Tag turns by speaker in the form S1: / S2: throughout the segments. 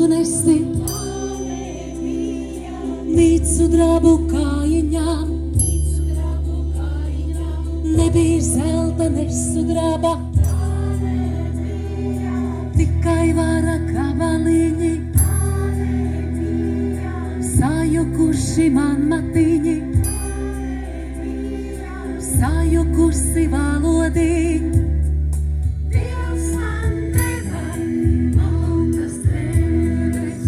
S1: zeltu nesti, micu drabu kājiņām. Nebija zelta, nesudraba, tikai vara gabaliņi, sajukuši man matiņi, sajukusi valodiņi. Dievs man deva malkas drēbes,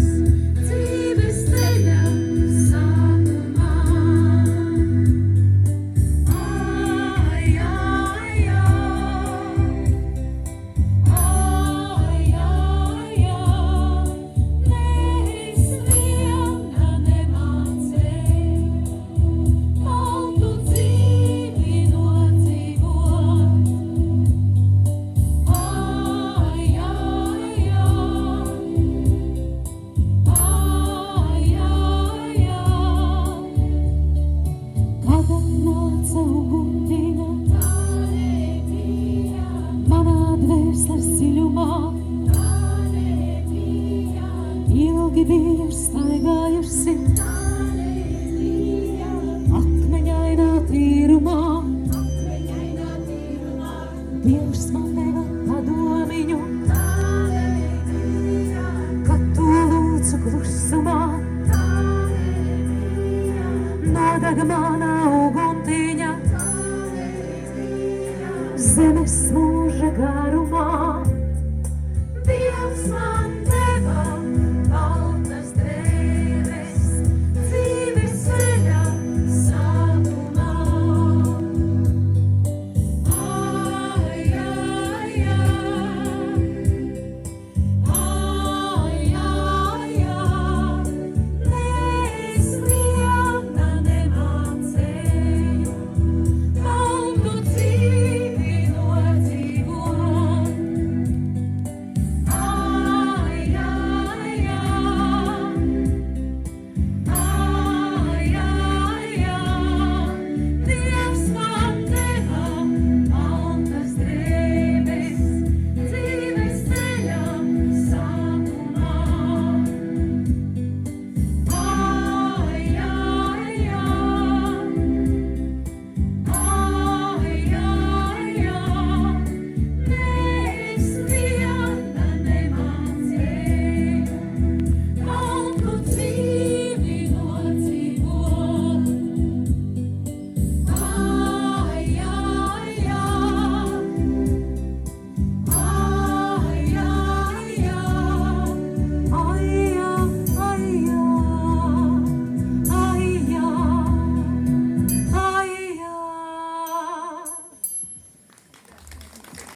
S1: dzīves ceļa sākumā. Ai, ai, ai, ai, ai, ai, nevis viena nemācēja maltu dzīvi nodzīvot. Ai, ai, ai, ai, ai, ai, kad atnāca uguntiņa manā dvēseles dziļumā, ilgi biju staigājusi akmeņainā tīrumā. Dievs man deva padomiņu, kad tu lūdzu klusumā, nodeg manā uguntiņa, zemes mūžā.